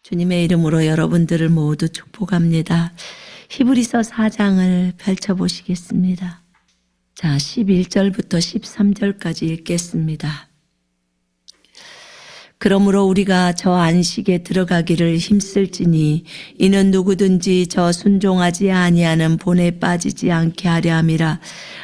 주님의 이름으로 여러분들을 모두 축복합니다. 히브리서 4장을 펼쳐보시겠습니다. 자, 11절부터 13절까지 읽겠습니다. 그러므로 우리가 저 안식에 들어가기를 힘쓸지니 이는 누구든지 저 순종하지 아니하는 본에 빠지지 않게 하려 함이라.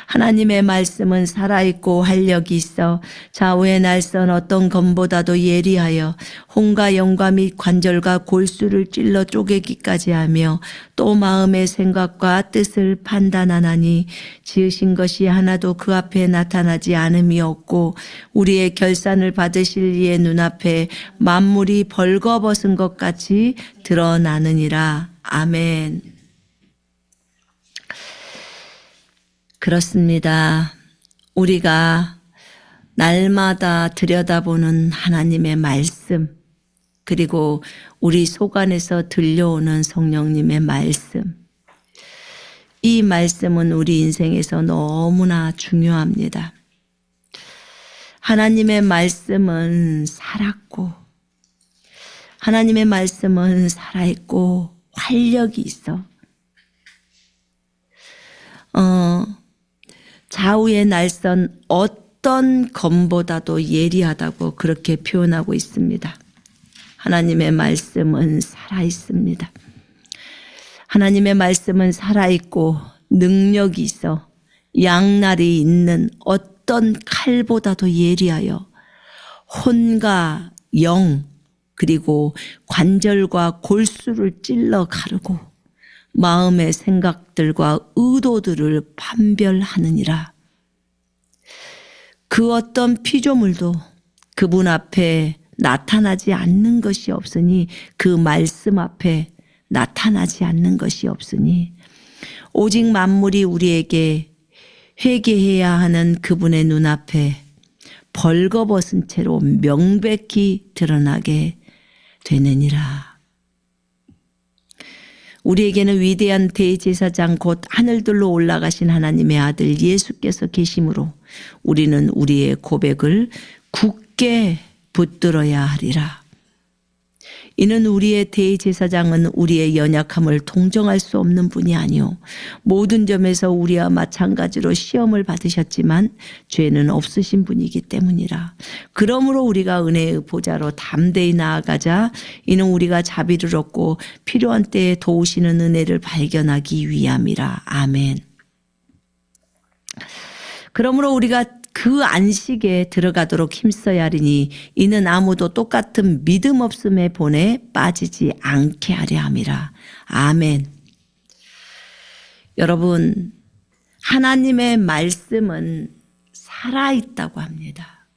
하나님의 말씀은 살아있고 활력이 있어 좌우의 날선 어떤 검보다도 예리하여 혼과 영과 및 관절과 골수를 찔러 쪼개기까지 하며 또 마음의 생각과 뜻을 판단하나니 지으신 것이 하나도 그 앞에 나타나지 않음이 없고 우리의 결산을 받으실 이의 눈앞에 만물이 벌거벗은 것 같이 드러나느니라. 아멘. 그렇습니다. 우리가 날마다 들여다보는 하나님의 말씀, 그리고 우리 속 안에서 들려오는 성령님의 말씀, 이 말씀은 우리 인생에서 너무나 중요합니다. 하나님의 말씀은 살았고, 하나님의 말씀은 살아있고 활력이 있어. 좌우의 날선 어떤 검보다도 예리하다고 그렇게 표현하고 있습니다. 하나님의 말씀은 살아있습니다. 하나님의 말씀은 살아있고 능력이 있어 양날이 있는 어떤 칼보다도 예리하여 혼과 영 그리고 관절과 골수를 찔러 가르고 마음의 생각들과 의도들을 판별하느니라. 그 어떤 피조물도 그분 앞에 나타나지 않는 것이 없으니, 그 말씀 앞에 나타나지 않는 것이 없으니 오직 만물이 우리에게 회개해야 하는 그분의 눈앞에 벌거벗은 채로 명백히 드러나게 되느니라. 우리에게는 위대한 대제사장 곧 하늘들로 올라가신 하나님의 아들 예수께서 계심으로 우리는 우리의 고백을 굳게 붙들어야 하리라. 이는 우리의 대제사장은 우리의 연약함을 동정할 수 없는 분이 아니오 모든 점에서 우리와 마찬가지로 시험을 받으셨지만 죄는 없으신 분이기 때문이라. 그러므로 우리가 은혜의 보좌로 담대히 나아가자. 이는 우리가 자비를 얻고 필요한 때에 도우시는 은혜를 발견하기 위함이라. 아멘. 그러므로 우리가 그 안식에 들어가도록 힘써야 하리니 이는 아무도 똑같은 믿음 없음의 본에 빠지지 않게 하려 함이라. 아멘. 여러분, 하나님의 말씀은 살아있다고 합니다.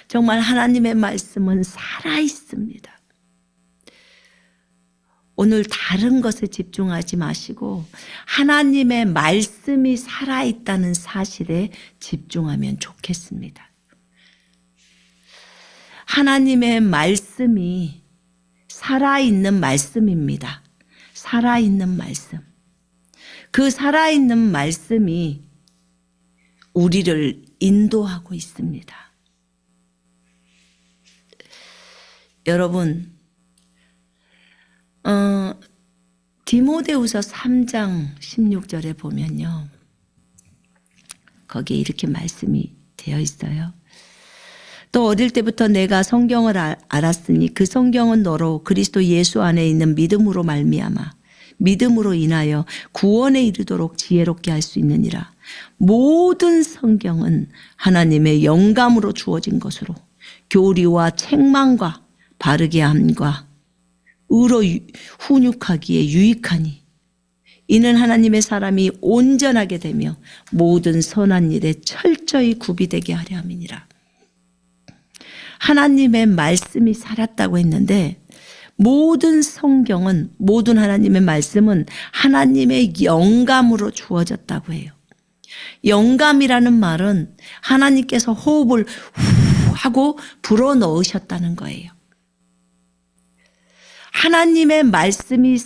정말 하나님의 말씀은 살아있습니다. 오늘 다른 것에 집중하지 마시고 하나님의 말씀이 살아있다는 사실에 집중하면 좋겠습니다. 하나님의 말씀이 살아있는 말씀입니다. 살아있는 말씀. 그 살아있는 말씀이 우리를 인도하고 있습니다. 여러분, 디모데후서 3장 16절에 보면요, 거기에 이렇게 말씀이 되어 있어요. 또 어릴 때부터 내가 성경을 알았으니 그 성경은 너로 그리스도 예수 안에 있는 믿음으로 말미암아 믿음으로 인하여 구원에 이르도록 지혜롭게 할 수 있느니라. 모든 성경은 하나님의 영감으로 주어진 것으로 교리와 책망과 바르게 함과 의로 훈육하기에 유익하니 이는 하나님의 사람이 온전하게 되며 모든 선한 일에 철저히 구비되게 하려 함이니라. 하나님의 말씀이 살았다고 했는데 모든 성경은, 모든 하나님의 말씀은 하나님의 영감으로 주어졌다고 해요. 영감이라는 말은 하나님께서 호흡을 후 하고 불어넣으셨다는 거예요. 하나님의 말씀이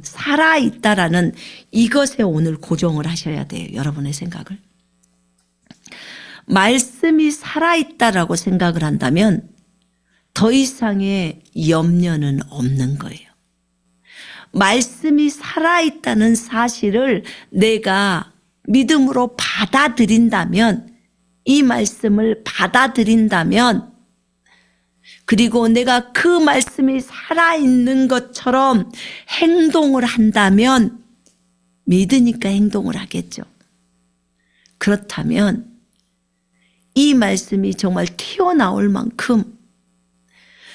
살아있다라는 이것에 오늘 고정을 하셔야 돼요. 여러분의 생각을. 말씀이 살아있다라고 생각을 한다면 더 이상의 염려는 없는 거예요. 말씀이 살아있다는 사실을 내가 믿음으로 받아들인다면, 이 말씀을 받아들인다면, 그리고 내가 그 말씀이 살아있는 것처럼 행동을 한다면, 믿으니까 행동을 하겠죠. 그렇다면 이 말씀이 정말 튀어나올 만큼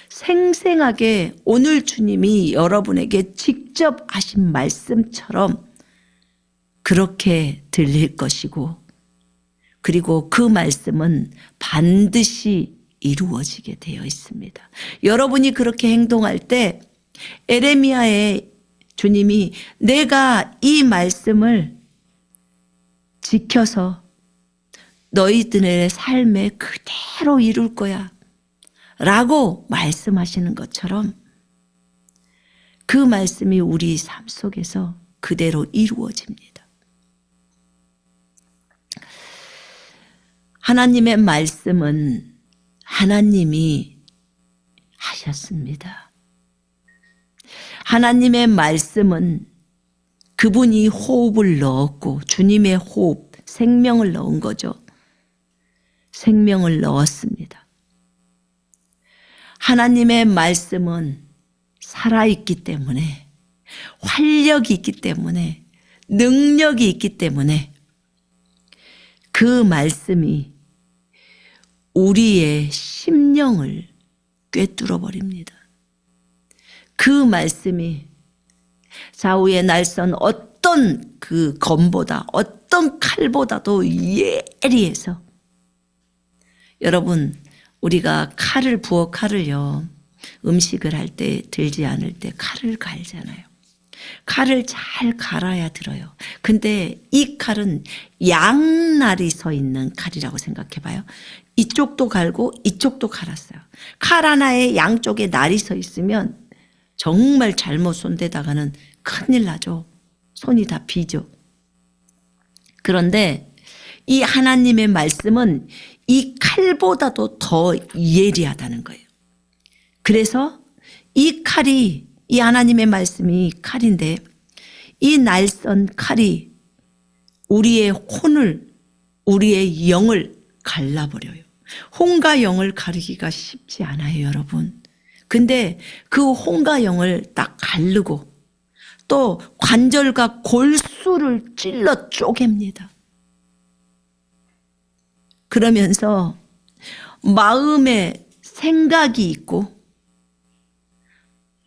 생생하게 오늘 주님이 여러분에게 직접 하신 말씀처럼 그렇게 들릴 것이고, 그리고 그 말씀은 반드시 이루어지게 되어 있습니다. 여러분이 그렇게 행동할 때 에레미야의 주님이 내가 이 말씀을 지켜서 너희들의 삶에 그대로 이룰 거야 라고 말씀하시는 것처럼 그 말씀이 우리 삶 속에서 그대로 이루어집니다. 하나님의 말씀은 하나님이 하셨습니다. 하나님의 말씀은 그분이 호흡을 넣었고, 주님의 호흡, 생명을 넣은 거죠. 생명을 넣었습니다. 하나님의 말씀은 살아있기 때문에, 활력이 있기 때문에, 능력이 있기 때문에 그 말씀이 우리의 심령을 꿰뚫어 버립니다. 그 말씀이 좌우의 날선 어떤 그 검보다, 어떤 칼보다도 예리해서, 여러분 우리가 칼을요 음식을 할 때 들지 않을 때 칼을 갈잖아요. 칼을 잘 갈아야 들어요. 근데 이 칼은 양날이 서 있는 칼이라고 생각해 봐요. 이쪽도 갈고 이쪽도 갈았어요. 칼 하나에 양쪽에 날이 서 있으면 정말 잘못 손대다가는 큰일 나죠. 손이 다 비죠. 그런데 이 하나님의 말씀은 이 칼보다도 더 예리하다는 거예요. 그래서 이 칼이, 이 하나님의 말씀이 칼인데, 이 날선 칼이 우리의 혼을, 우리의 영을 갈라버려요. 혼과 영을 가르기가 쉽지 않아요, 여러분. 근데 그 혼과 영을 딱 가르고 또 관절과 골수를 찔러 쪼갭니다. 그러면서 마음에 생각이 있고,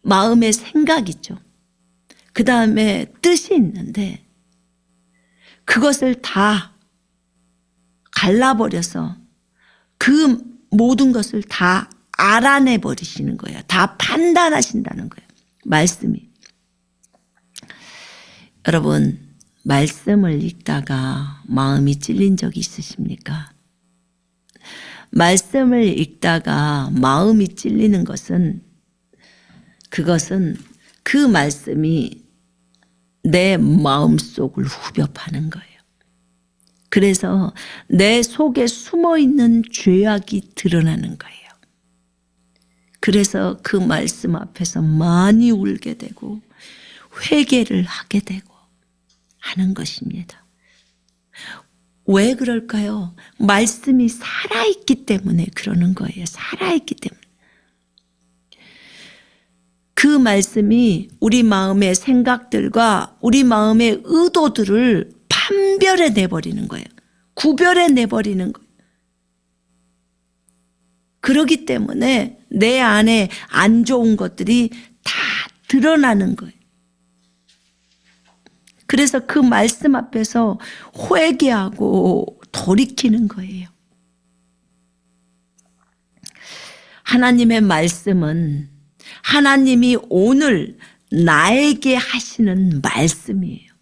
마음에 생각 있죠. 그 다음에 뜻이 있는데 그것을 다 갈라버려서 그 모든 것을 다 알아내 버리시는 거예요. 다 판단하신다는 거예요. 말씀이. 여러분, 말씀을 읽다가 마음이 찔린 적이 있으십니까? 말씀을 읽다가 마음이 찔리는 것은, 그것은 그 말씀이 내 마음속을 후벼 파는 거예요. 그래서 내 속에 숨어있는 죄악이 드러나는 거예요. 그래서 그 말씀 앞에서 많이 울게 되고 회개를 하게 되고 하는 것입니다. 왜 그럴까요? 말씀이 살아있기 때문에 그러는 거예요. 살아있기 때문에. 그 말씀이 우리 마음의 생각들과 우리 마음의 의도들을 판별해 내버리는 거예요. 구별해 내버리는 거예요. 그렇기 때문에 내 안에 안 좋은 것들이 다 드러나는 거예요. 그래서 그 말씀 앞에서 회개하고 돌이키는 거예요. 하나님의 말씀은 하나님이 오늘 나에게 하시는 말씀이에요.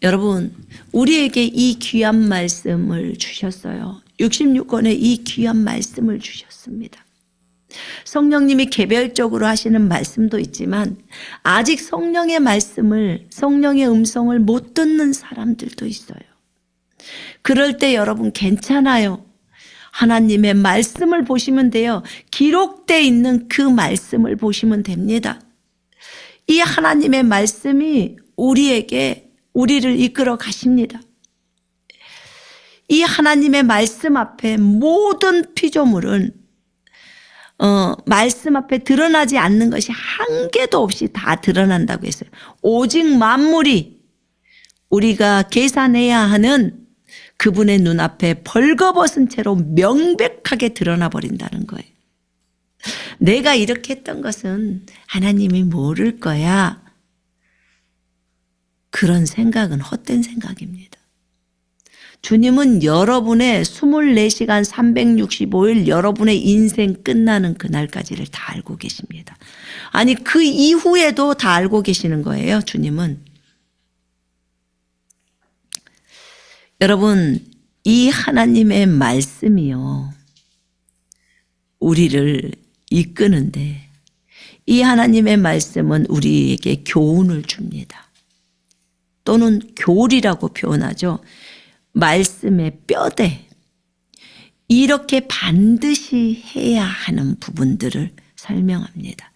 여러분, 우리에게 이 귀한 말씀을 주셨어요. 66권의 이 귀한 말씀을 주셨습니다. 성령님이 개별적으로 하시는 말씀도 있지만 아직 성령의 말씀을, 성령의 음성을 못 듣는 사람들도 있어요. 그럴 때 여러분 괜찮아요. 하나님의 말씀을 보시면 돼요. 기록되어 있는 그 말씀을 보시면 됩니다. 이 하나님의 말씀이 우리를 이끌어 가십니다. 이 하나님의 말씀 앞에 모든 피조물은 말씀 앞에 드러나지 않는 것이 한 개도 없이 다 드러난다고 했어요. 오직 만물이 우리가 계산해야 하는 그분의 눈앞에 벌거벗은 채로 명백하게 드러나 버린다는 거예요. 내가 이렇게 했던 것은 하나님이 모를 거야. 그런 생각은 헛된 생각입니다. 주님은 여러분의 24시간 365일 여러분의 인생 끝나는 그날까지를 다 알고 계십니다. 아니 그 이후에도 다 알고 계시는 거예요. 주님은. 여러분 이 하나님의 말씀이요. 우리를 이끄는데 이 하나님의 말씀은 우리에게 교훈을 줍니다. 또는 교리라고 표현하죠. 말씀의 뼈대, 이렇게 반드시 해야 하는 부분들을 설명합니다.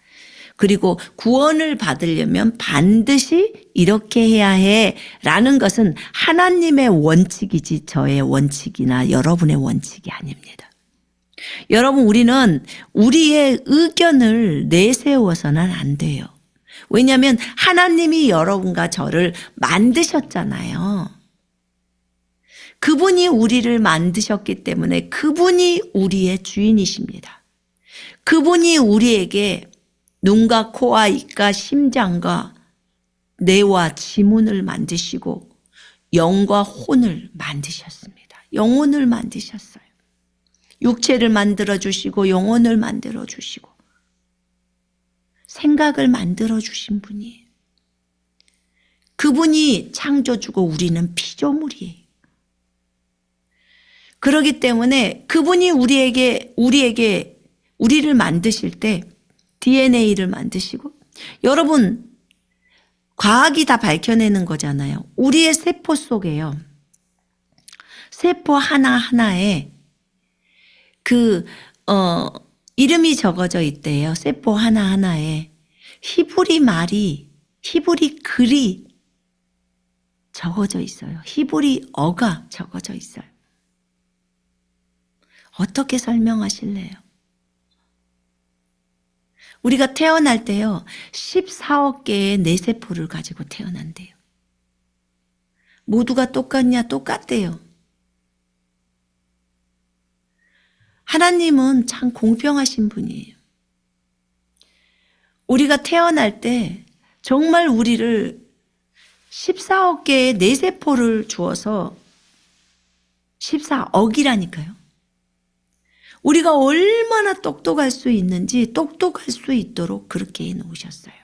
그리고 구원을 받으려면 반드시 이렇게 해야 해 라는 것은 하나님의 원칙이지 저의 원칙이나 여러분의 원칙이 아닙니다. 여러분 우리는 우리의 의견을 내세워서는 안 돼요. 왜냐하면 하나님이 여러분과 저를 만드셨잖아요. 그분이 우리를 만드셨기 때문에 그분이 우리의 주인이십니다. 그분이 우리에게 눈과 코와 입과 심장과 뇌와 지문을 만드시고 영과 혼을 만드셨습니다. 영혼을 만드셨어요. 육체를 만들어주시고 영혼을 만들어주시고 생각을 만들어주신 분이에요. 그분이 창조주고 우리는 피조물이에요. 그렇기 때문에 그분이 우리를 만드실 때 DNA를 만드시고 여러분 과학이 다 밝혀내는 거잖아요. 우리의 세포 속에요. 세포 하나하나에 이름이 적어져 있대요. 세포 하나하나에 히브리 글이 적어져 있어요. 히브리어가 적어져 있어요. 어떻게 설명하실래요? 우리가 태어날 때요. 14억 개의 뇌세포를 가지고 태어난대요. 모두가 똑같냐? 똑같대요. 하나님은 참 공평하신 분이에요. 우리가 태어날 때 정말 우리를 14억 개의 뇌세포를 주어서 14억이라니까요. 우리가 얼마나 똑똑할 수 있는지 똑똑할 수 있도록 그렇게 해놓으셨어요.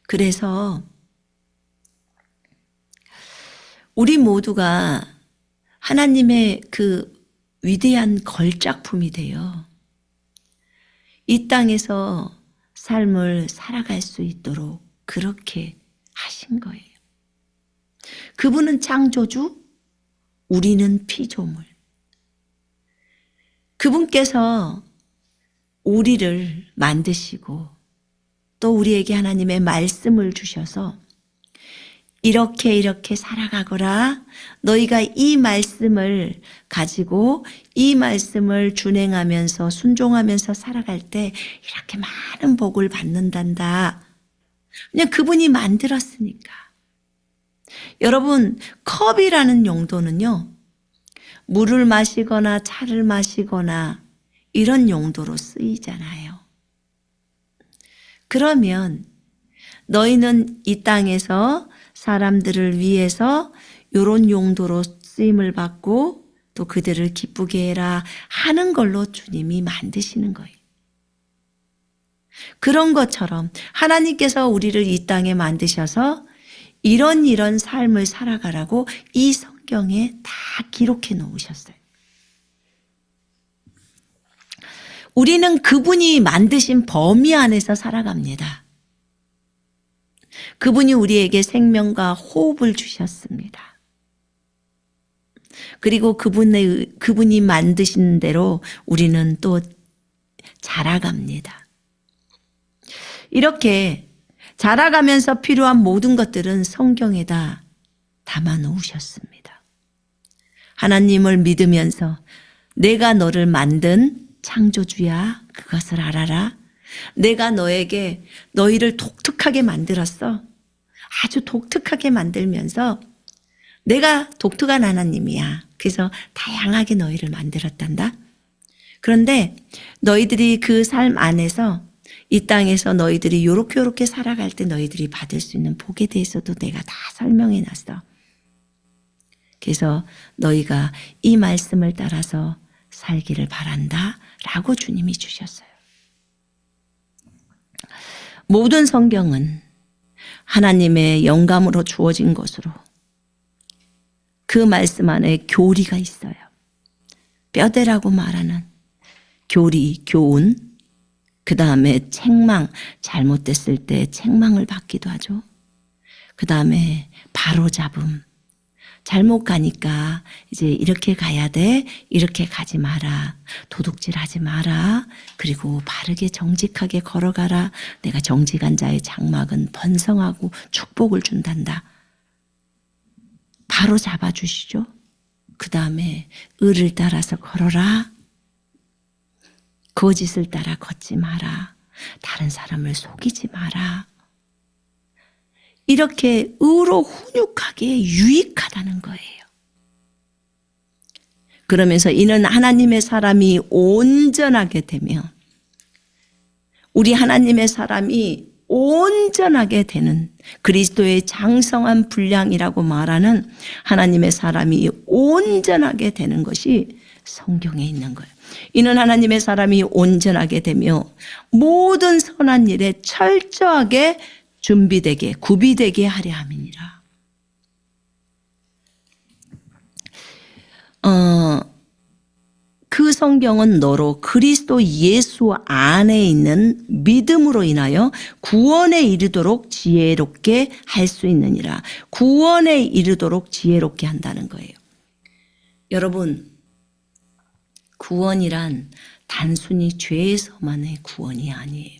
그래서 우리 모두가 하나님의 그 위대한 걸작품이 되어 이 땅에서 삶을 살아갈 수 있도록 그렇게 하신 거예요. 그분은 창조주, 우리는 피조물. 그분께서 우리를 만드시고 또 우리에게 하나님의 말씀을 주셔서 이렇게 살아가거라. 너희가 이 말씀을 가지고 이 말씀을 준행하면서 순종하면서 살아갈 때 이렇게 많은 복을 받는단다. 그냥 그분이 만들었으니까. 여러분 컵이라는 용도는요. 물을 마시거나 차를 마시거나 이런 용도로 쓰이잖아요. 그러면 너희는 이 땅에서 사람들을 위해서 이런 용도로 쓰임을 받고 또 그들을 기쁘게 해라 하는 걸로 주님이 만드시는 거예요. 그런 것처럼 하나님께서 우리를 이 땅에 만드셔서 이런 삶을 살아가라고 이 성경에 다 기록해 놓으셨어요. 우리는 그분이 만드신 범위 안에서 살아갑니다. 그분이 우리에게 생명과 호흡을 주셨습니다. 그리고 그분이 만드신 대로 우리는 또 자라갑니다. 이렇게 자라가면서 필요한 모든 것들은 성경에다 담아 놓으셨습니다. 하나님을 믿으면서 내가 너를 만든 창조주야, 그것을 알아라. 내가 너희를 독특하게 만들었어. 아주 독특하게 만들면서 내가 독특한 하나님이야. 그래서 다양하게 너희를 만들었단다. 그런데 너희들이 그 삶 안에서 이 땅에서 너희들이 요렇게 살아갈 때 너희들이 받을 수 있는 복에 대해서도 내가 다 설명해 놨어. 그래서 너희가 이 말씀을 따라서 살기를 바란다 라고 주님이 주셨어요. 모든 성경은 하나님의 영감으로 주어진 것으로 그 말씀 안에 교리가 있어요. 뼈대라고 말하는 교리, 교훈, 그 다음에 책망, 잘못됐을 때 책망을 받기도 하죠. 그 다음에 바로잡음, 잘못 가니까 이제 이렇게 가야 돼, 이렇게 가지 마라, 도둑질하지 마라, 그리고 바르게 정직하게 걸어가라. 내가 정직한 자의 장막은 번성하고 축복을 준단다. 바로 잡아주시죠. 그 다음에 의를 따라서 걸어라. 거짓을 따라 걷지 마라. 다른 사람을 속이지 마라. 이렇게 의로 훈육하기에 유익하다는 거예요. 그러면서 이는 하나님의 사람이 온전하게 되며 우리 하나님의 사람이 온전하게 되는 그리스도의 장성한 분량이라고 말하는 하나님의 사람이 온전하게 되는 것이 성경에 있는 거예요. 이는 하나님의 사람이 온전하게 되며 모든 선한 일에 철저하게 준비되게 구비되게 하려 함이니라. 그 성경은 너로 그리스도 예수 안에 있는 믿음으로 인하여 구원에 이르도록 지혜롭게 할 수 있느니라. 구원에 이르도록 지혜롭게 한다는 거예요. 여러분, 구원이란 단순히 죄에서만의 구원이 아니에요.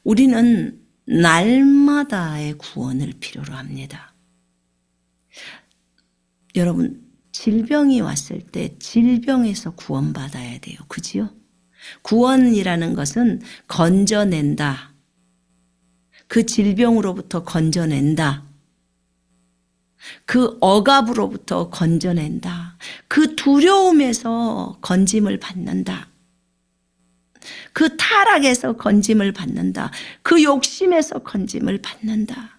우리는 날마다의 구원을 필요로 합니다. 여러분, 질병이 왔을 때 질병에서 구원받아야 돼요. 그지요? 구원이라는 것은 건져낸다. 그 질병으로부터 건져낸다. 그 억압으로부터 건져낸다. 그 두려움에서 건짐을 받는다. 그 타락에서 건짐을 받는다. 그 욕심에서 건짐을 받는다.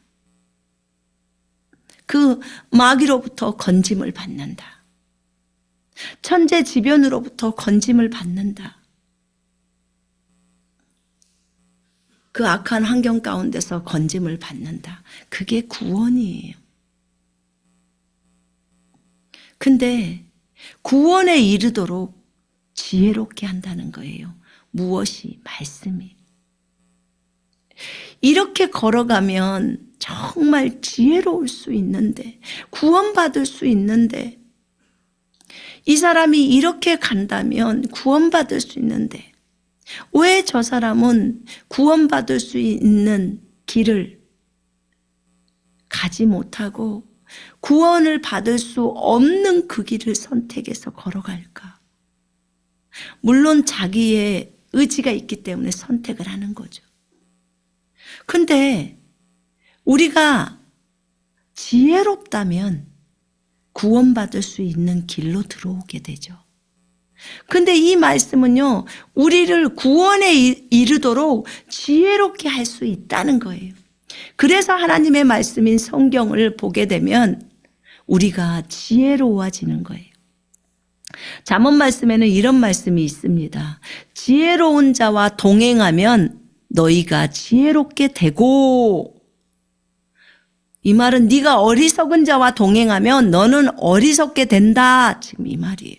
그 마귀로부터 건짐을 받는다. 천재지변으로부터 건짐을 받는다. 그 악한 환경 가운데서 건짐을 받는다. 그게 구원이에요. 근데 구원에 이르도록 지혜롭게 한다는 거예요. 무엇이? 말씀이. 이렇게 걸어가면 정말 지혜로울 수 있는데, 구원받을 수 있는데, 이 사람이 이렇게 간다면 구원받을 수 있는데, 왜 저 사람은 구원받을 수 있는 길을 가지 못하고 구원을 받을 수 없는 그 길을 선택해서 걸어갈까? 물론 자기의 의지가 있기 때문에 선택을 하는 거죠. 근데 우리가 지혜롭다면 구원받을 수 있는 길로 들어오게 되죠. 근데 이 말씀은요, 우리를 구원에 이르도록 지혜롭게 할 수 있다는 거예요. 그래서 하나님의 말씀인 성경을 보게 되면 우리가 지혜로워지는 거예요. 잠언 말씀에는 이런 말씀이 있습니다. 지혜로운 자와 동행하면 너희가 지혜롭게 되고, 이 말은 네가 어리석은 자와 동행하면 너는 어리석게 된다. 지금 이 말이에요.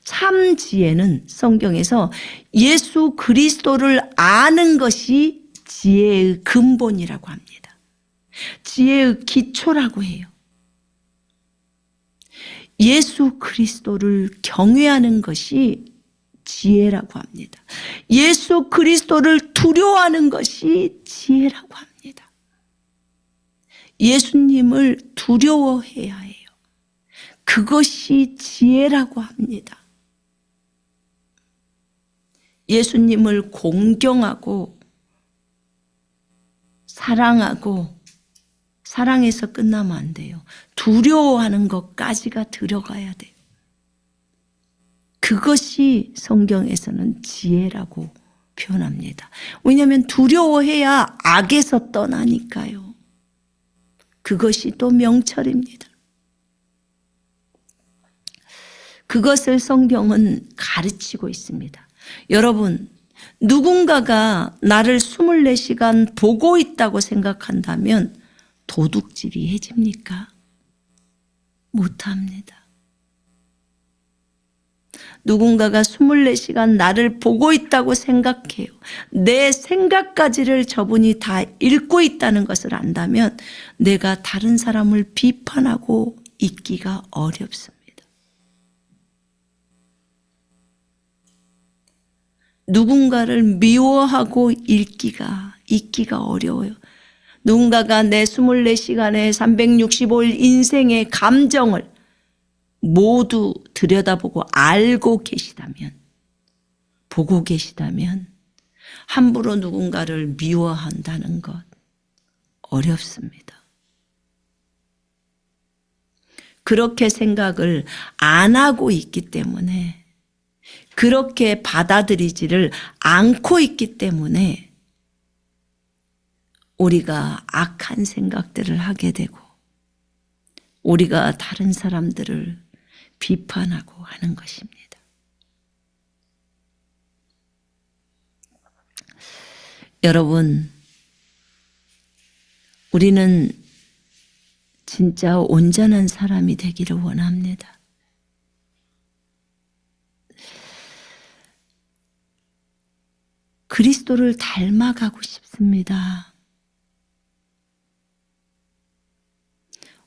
참 지혜는 성경에서 예수 그리스도를 아는 것이 지혜의 근본이라고 합니다. 지혜의 기초라고 해요. 예수 그리스도를 경외하는 것이 지혜라고 합니다. 예수 그리스도를 두려워하는 것이 지혜라고 합니다. 예수님을 두려워해야 해요. 그것이 지혜라고 합니다. 예수님을 공경하고 사랑하고 사랑해서 끝나면 안 돼요. 두려워하는 것까지가 들어가야 돼요. 그것이 성경에서는 지혜라고 표현합니다. 왜냐하면 두려워해야 악에서 떠나니까요. 그것이 또 명철입니다. 그것을 성경은 가르치고 있습니다. 여러분, 누군가가 나를 24시간 보고 있다고 생각한다면 도둑질이 해집니까? 못합니다. 누군가가 24시간 나를 보고 있다고 생각해요. 내 생각까지를 저분이 다 읽고 있다는 것을 안다면 내가 다른 사람을 비판하고 있기가 어렵습니다. 누군가를 미워하고 있기가 어려워요. 누군가가 내 24시간의 365일 인생의 감정을 모두 들여다보고 알고 계시다면, 보고 계시다면 함부로 누군가를 미워한다는 것 어렵습니다. 그렇게 생각을 안 하고 있기 때문에, 그렇게 받아들이지를 않고 있기 때문에 우리가 악한 생각들을 하게 되고 우리가 다른 사람들을 비판하고 하는 것입니다. 여러분, 우리는 진짜 온전한 사람이 되기를 원합니다. 그리스도를 닮아가고 싶습니다.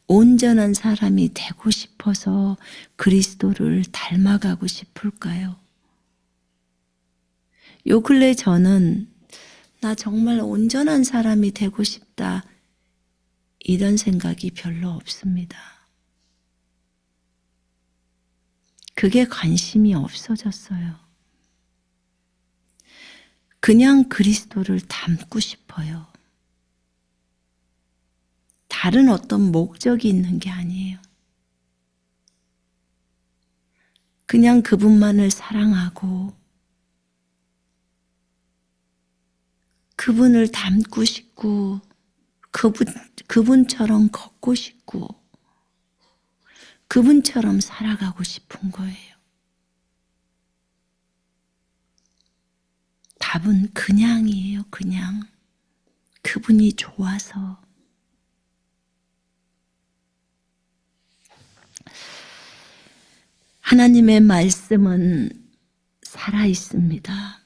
온전한 사람이 되고 싶어서 그리스도를 닮아가고 싶을까요? 요 근래 저는 나 정말 온전한 사람이 되고 싶다, 이런 생각이 별로 없습니다. 그게 관심이 없어졌어요. 그냥 그리스도를 닮고 싶어요. 다른 어떤 목적이 있는 게 아니에요. 그냥 그분만을 사랑하고 그분을 닮고 싶고 그분처럼 걷고 싶고 그분처럼 살아가고 싶은 거예요. 답은 그냥이에요. 그냥 그분이 좋아서. 하나님의 말씀은 살아있습니다.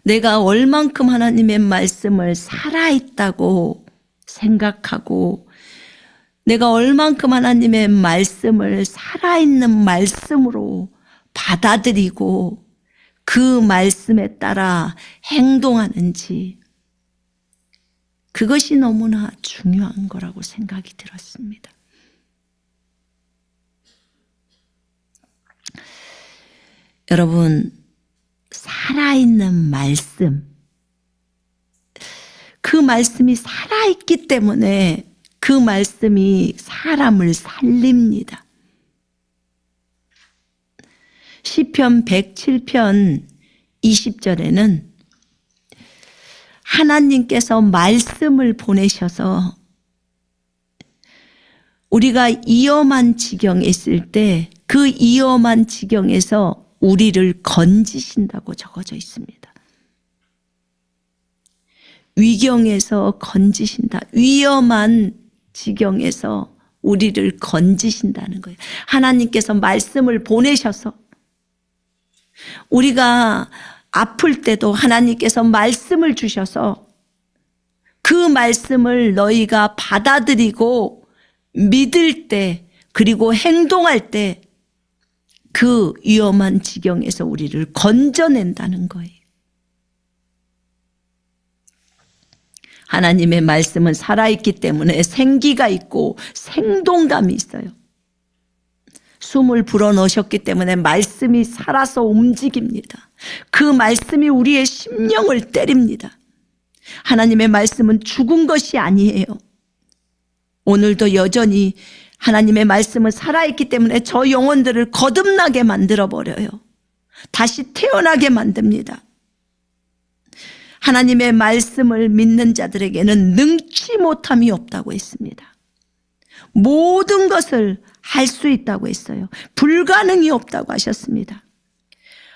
내가 얼만큼 하나님의 말씀을 살아있다고 생각하고 내가 얼만큼 하나님의 말씀을 살아있는 말씀으로 받아들이고 그 말씀에 따라 행동하는지, 그것이 너무나 중요한 거라고 생각이 들었습니다. 여러분, 살아있는 말씀, 그 말씀이 살아있기 때문에 그 말씀이 사람을 살립니다. 시편 107편 20절에는 하나님께서 말씀을 보내셔서 우리가 위험한 지경에 있을 때 그 위험한 지경에서 우리를 건지신다고 적어져 있습니다. 위경에서 건지신다. 위험한 지경에서 우리를 건지신다는 거예요. 하나님께서 말씀을 보내셔서 우리가 아플 때도 하나님께서 말씀을 주셔서 그 말씀을 너희가 받아들이고 믿을 때 그리고 행동할 때 그 위험한 지경에서 우리를 건져낸다는 거예요. 하나님의 말씀은 살아있기 때문에 생기가 있고 생동감이 있어요. 숨을 불어넣으셨기 때문에 말씀이 살아서 움직입니다. 그 말씀이 우리의 심령을 때립니다. 하나님의 말씀은 죽은 것이 아니에요. 오늘도 여전히 하나님의 말씀은 살아있기 때문에 저 영혼들을 거듭나게 만들어버려요. 다시 태어나게 만듭니다. 하나님의 말씀을 믿는 자들에게는 능치 못함이 없다고 했습니다. 모든 것을 할 수 있다고 했어요. 불가능이 없다고 하셨습니다.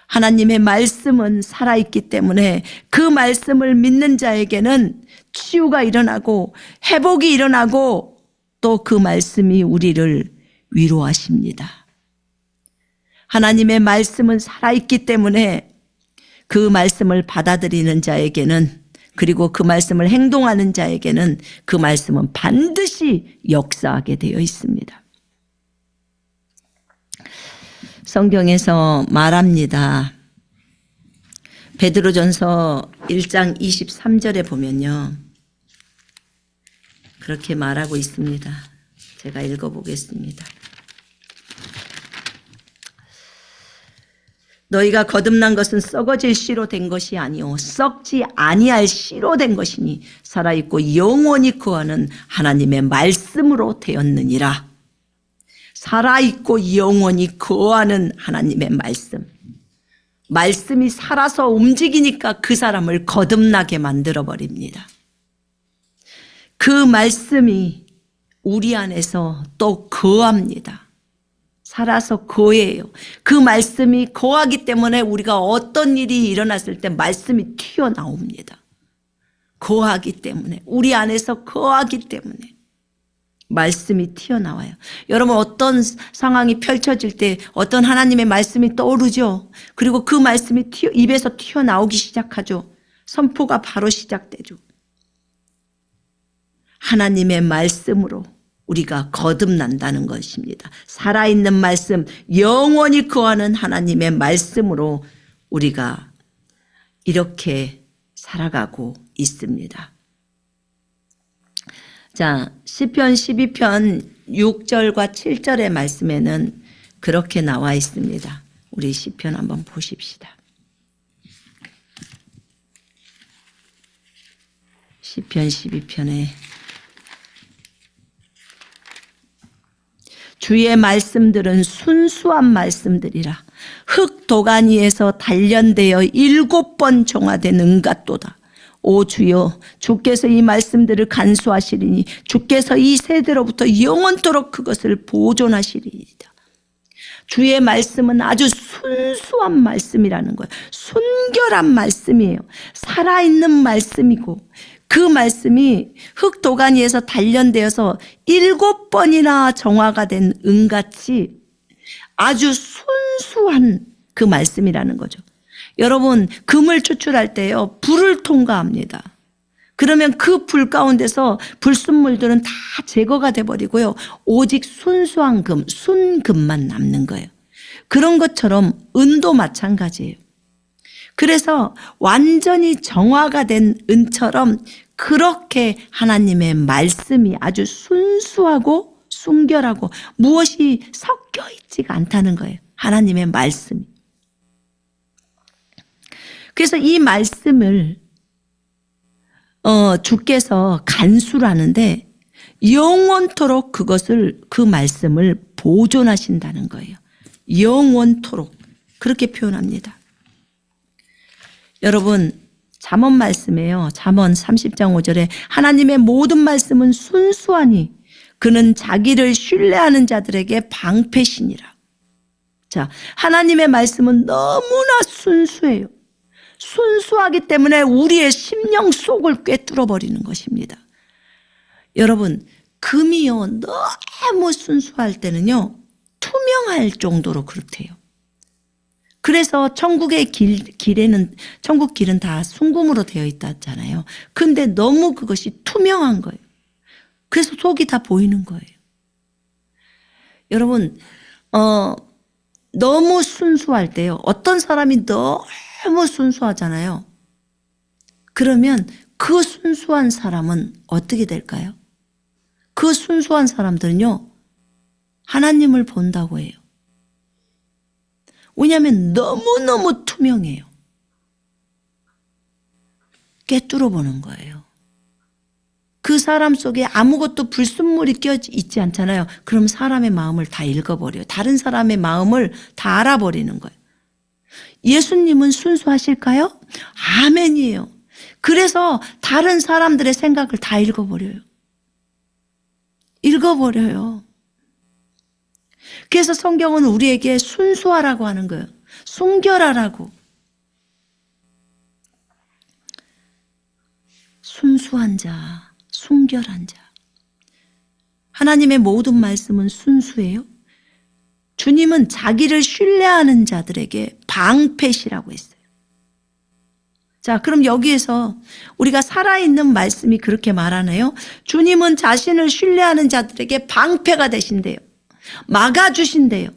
하나님의 말씀은 살아있기 때문에 그 말씀을 믿는 자에게는 치유가 일어나고 회복이 일어나고 또 그 말씀이 우리를 위로하십니다. 하나님의 말씀은 살아있기 때문에 그 말씀을 받아들이는 자에게는, 그리고 그 말씀을 행동하는 자에게는 그 말씀은 반드시 역사하게 되어 있습니다. 성경에서 말합니다. 베드로전서 1장 23절에 보면요, 그렇게 말하고 있습니다. 제가 읽어보겠습니다. 너희가 거듭난 것은 썩어질 씨로 된 것이 아니오 썩지 아니할 씨로 된 것이니 살아있고 영원히 거하는 하나님의 말씀으로 되었느니라. 살아있고 영원히 거하는 하나님의 말씀. 말씀이 살아서 움직이니까 그 사람을 거듭나게 만들어버립니다. 그 말씀이 우리 안에서 또 거합니다. 살아서 거해요. 그 말씀이 거하기 때문에 우리가 어떤 일이 일어났을 때 말씀이 튀어나옵니다. 거하기 때문에, 우리 안에서 거하기 때문에 말씀이 튀어나와요. 여러분, 어떤 상황이 펼쳐질 때 어떤 하나님의 말씀이 떠오르죠. 그리고 그 말씀이 입에서 튀어나오기 시작하죠. 선포가 바로 시작되죠. 하나님의 말씀으로 우리가 거듭난다는 것입니다. 살아있는 말씀, 영원히 거하는 하나님의 말씀으로 우리가 이렇게 살아가고 있습니다. 자, 시편 12편 6절과 7절의 말씀에는 그렇게 나와 있습니다. 우리 시편 한번 보십시다. 시편 12편에 주의 말씀들은 순수한 말씀들이라. 흙 도가니에서 단련되어 7번 정화된 은같도다. 오 주여, 주께서 이 말씀들을 간수하시리니 주께서 이 세대로부터 영원토록 그것을 보존하시리이다. 주의 말씀은 아주 순수한 말씀이라는 거예요. 순결한 말씀이에요. 살아있는 말씀이고, 그 말씀이 흙 도가니에서 단련되어서 7번이나 정화가 된 은같이 아주 순수한 그 말씀이라는 거죠. 여러분, 금을 추출할 때요, 불을 통과합니다. 그러면 그 불 가운데서 불순물들은 다 제거가 돼버리고요, 오직 순수한 금, 순금만 남는 거예요. 그런 것처럼 은도 마찬가지예요. 그래서 완전히 정화가 된 은처럼 그렇게 하나님의 말씀이 아주 순수하고 순결하고 무엇이 섞여 있지가 않다는 거예요. 하나님의 말씀이. 그래서 이 말씀을 주께서 간수를 하는데 영원토록 그 말씀을 보존하신다는 거예요. 영원토록 그렇게 표현합니다. 여러분, 잠언 말씀이에요. 잠언 30장 5절에 하나님의 모든 말씀은 순수하니 그는 자기를 신뢰하는 자들에게 방패시니라. 자, 하나님의 말씀은 너무나 순수해요. 순수하기 때문에 우리의 심령 속을 꿰뚫어 버리는 것입니다. 여러분, 금이요, 너무 순수할 때는요, 투명할 정도로 그렇대요. 그래서 천국의 길에는, 천국 길은 다 순금으로 되어 있다잖아요. 근데 너무 그것이 투명한 거예요. 그래서 속이 다 보이는 거예요. 여러분 너무 순수할 때요. 어떤 사람이 너무 순수하잖아요. 그러면 그 순수한 사람은 어떻게 될까요? 그 순수한 사람들은요. 하나님을 본다고 해요. 왜냐하면 너무너무 투명해요. 꿰뚫어 보는 거예요. 그 사람 속에 아무것도 불순물이 껴있지 않잖아요. 그럼 사람의 마음을 다 읽어버려요. 다른 사람의 마음을 다 알아버리는 거예요. 예수님은 순수하실까요? 아멘이에요. 그래서 다른 사람들의 생각을 다 읽어버려요. 읽어버려요. 그래서 성경은 우리에게 순수하라고 하는 거예요. 순결하라고. 순수한 자, 순결한 자. 하나님의 모든 말씀은 순수해요. 주님은 자기를 신뢰하는 자들에게 방패시라고 했어요. 자, 그럼 여기에서 우리가 살아있는 말씀이 그렇게 말하네요. 주님은 자신을 신뢰하는 자들에게 방패가 되신대요. 막아주신대요.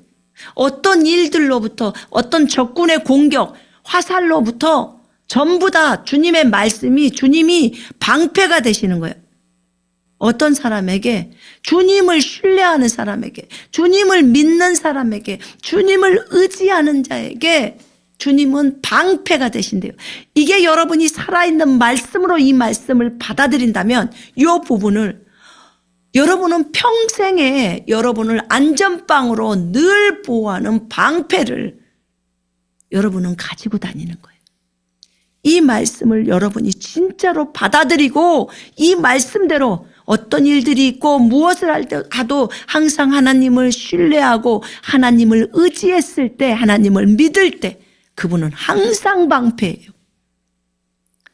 어떤 일들로부터, 어떤 적군의 공격, 화살로부터 전부 다 주님의 말씀이, 주님이 방패가 되시는 거예요. 어떤 사람에게, 주님을 신뢰하는 사람에게, 주님을 믿는 사람에게, 주님을 의지하는 자에게 주님은 방패가 되신대요. 이게 여러분이 살아있는 말씀으로 이 말씀을 받아들인다면 이 부분을 여러분은 평생에 여러분을 안전빵으로 늘 보호하는 방패를 여러분은 가지고 다니는 거예요. 이 말씀을 여러분이 진짜로 받아들이고 이 말씀대로 어떤 일들이 있고 무엇을 하도 항상 하나님을 신뢰하고 하나님을 의지했을 때, 하나님을 믿을 때 그분은 항상 방패예요.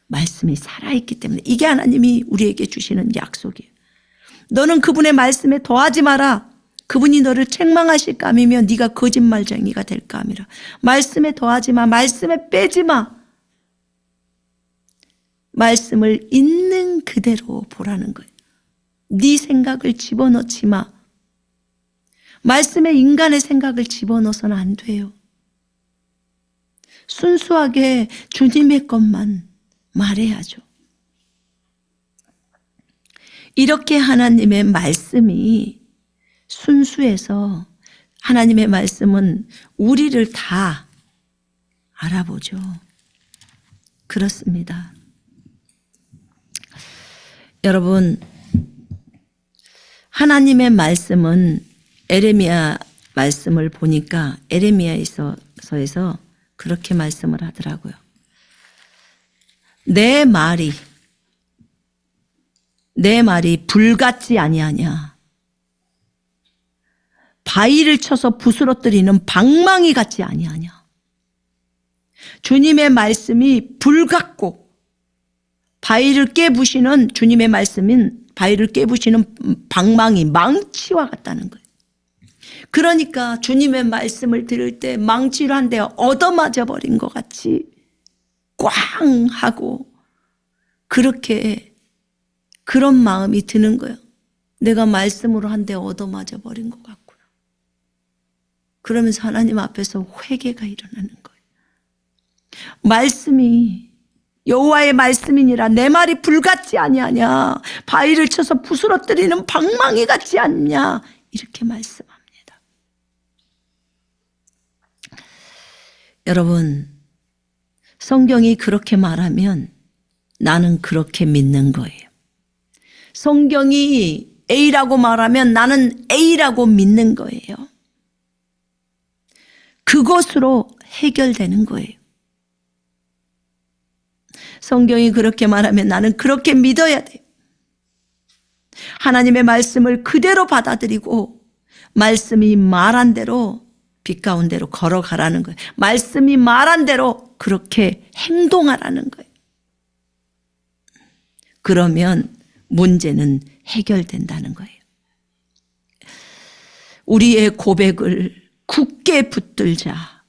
말씀이 살아있기 때문에 이게 하나님이 우리에게 주시는 약속이에요. 너는 그분의 말씀에 더하지 마라. 그분이 너를 책망하실 감이며 네가 거짓말쟁이가 될 감이라. 말씀에 더하지 마. 말씀에 빼지 마. 말씀을 있는 그대로 보라는 거예요. 네 생각을 집어넣지 마. 말씀에 인간의 생각을 집어넣어서는 안 돼요. 순수하게 주님의 것만 말해야죠. 이렇게 하나님의 말씀이 순수해서 하나님의 말씀은 우리를 다 알아보죠. 그렇습니다. 여러분, 하나님의 말씀은 에레미야 말씀을 보니까 에레미야서에서 그렇게 말씀을 하더라고요. 내 말이 불같지 아니하냐. 바위를 쳐서 부스러뜨리는 방망이 같지 아니하냐. 주님의 말씀이 불같고 바위를 깨부시는 주님의 말씀인 바위를 깨부시는 방망이, 망치와 같다는 거예요. 그러니까 주님의 말씀을 들을 때 망치로 한 대 얻어맞아 버린 것 같이 꽝 하고 그런 마음이 드는 거예요. 내가 말씀으로 한 대 얻어맞아 버린 것 같고요. 그러면서 하나님 앞에서 회개가 일어나는 거예요. 말씀이 여호와의 말씀이니라. 내 말이 불같지 아니하냐. 바위를 쳐서 부스러뜨리는 방망이 같지 않냐. 이렇게 말씀합니다. 여러분, 성경이 그렇게 말하면 나는 그렇게 믿는 거예요. 성경이 A라고 말하면 나는 A라고 믿는 거예요. 그것으로 해결되는 거예요. 성경이 그렇게 말하면 나는 그렇게 믿어야 돼요. 하나님의 말씀을 그대로 받아들이고 말씀이 말한 대로 빛 가운데로 걸어가라는 거예요. 말씀이 말한 대로 그렇게 행동하라는 거예요. 그러면 문제는 해결된다는 거예요. 우리의 고백을 굳게 붙들자.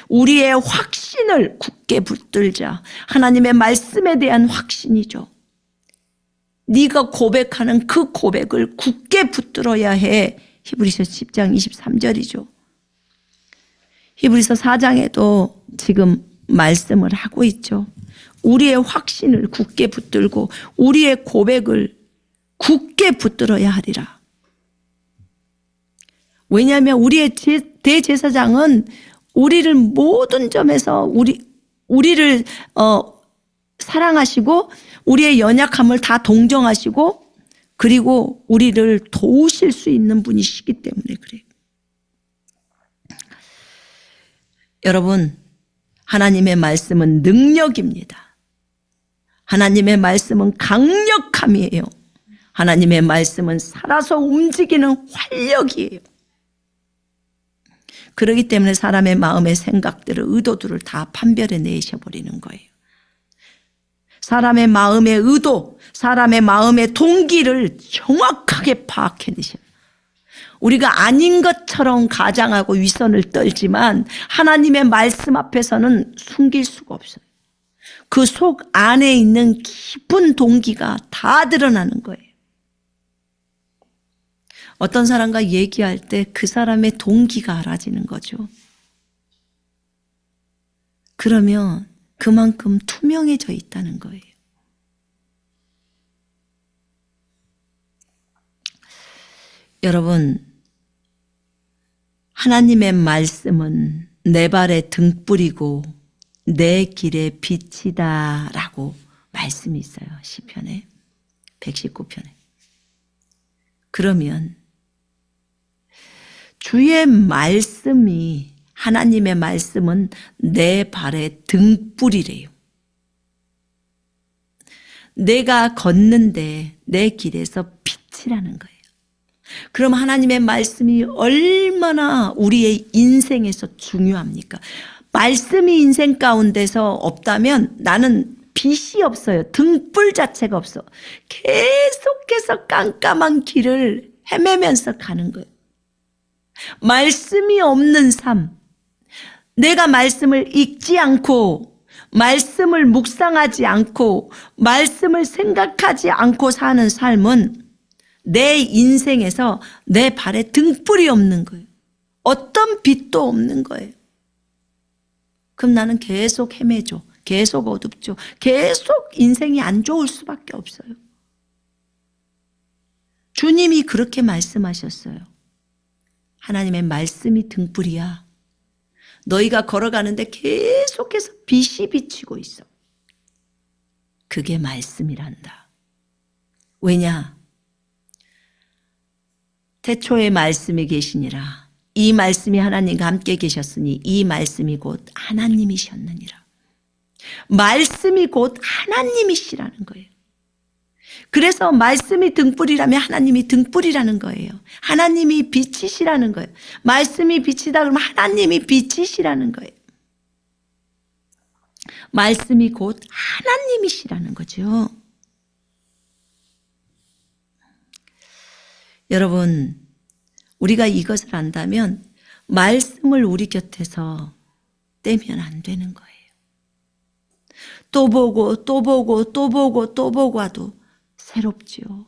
우리의 확신을 굳게 붙들자. 하나님의 말씀에 대한 확신이죠. 네가 고백하는 그 고백을 굳게 붙들어야 해. 히브리서 10장 23절이죠. 히브리서 4장에도 지금 말씀을 하고 있죠. 우리의 확신을 굳게 붙들고 우리의 고백을 굳게 붙들어야 하리라. 왜냐하면 우리의 대제사장은 우리를 모든 점에서 우리를 사랑하시고 우리의 연약함을 다 동정하시고 그리고 우리를 도우실 수 있는 분이시기 때문에 그래요. 여러분, 하나님의 말씀은 능력입니다. 하나님의 말씀은 강력함이에요. 하나님의 말씀은 살아서 움직이는 활력이에요. 그렇기 때문에 사람의 마음의 생각들을, 의도들을 다 판별해 내셔버리는 거예요. 사람의 마음의 의도, 사람의 마음의 동기를 정확하게 파악해내셔요. 우리가 아닌 것처럼 가장하고 위선을 떨지만 하나님의 말씀 앞에서는 숨길 수가 없어요. 그 속 안에 있는 깊은 동기가 다 드러나는 거예요. 어떤 사람과 얘기할 때 그 사람의 동기가 알아지는 거죠. 그러면 그만큼 투명해져 있다는 거예요. 여러분, 하나님의 말씀은 내 발의 등불이고 내 길의 빛이다 라고 말씀이 있어요. 시편에 119편에. 그러면 주의 말씀이, 하나님의 말씀은 내 발의 등불이래요. 내가 걷는데 내 길에서 빛이라는 거예요. 그럼 하나님의 말씀이 얼마나 우리의 인생에서 중요합니까? 말씀이 인생 가운데서 없다면 나는 빛이 없어요. 등불 자체가 없어. 계속해서 깜깜한 길을 헤매면서 가는 거예요. 말씀이 없는 삶, 내가 말씀을 읽지 않고 말씀을 묵상하지 않고 말씀을 생각하지 않고 사는 삶은 내 인생에서 내 발에 등불이 없는 거예요. 어떤 빛도 없는 거예요. 그럼 나는 계속 헤매죠. 계속 어둡죠. 계속 인생이 안 좋을 수밖에 없어요. 주님이 그렇게 말씀하셨어요. 하나님의 말씀이 등불이야. 너희가 걸어가는데 계속해서 빛이 비치고 있어. 그게 말씀이란다. 왜냐? 태초에 말씀이 계시니라. 이 말씀이 하나님과 함께 계셨으니 이 말씀이 곧 하나님이셨느니라. 말씀이 곧 하나님이시라는 거예요. 그래서 말씀이 등불이라면 하나님이 등불이라는 거예요. 하나님이 빛이시라는 거예요. 말씀이 빛이다 그러면 하나님이 빛이시라는 거예요. 말씀이 곧 하나님이시라는 거죠. 여러분, 우리가 이것을 안다면 말씀을 우리 곁에서 떼면 안 되는 거예요. 또 보고 또 보고 또 보고 또 보고 와도 새롭지요.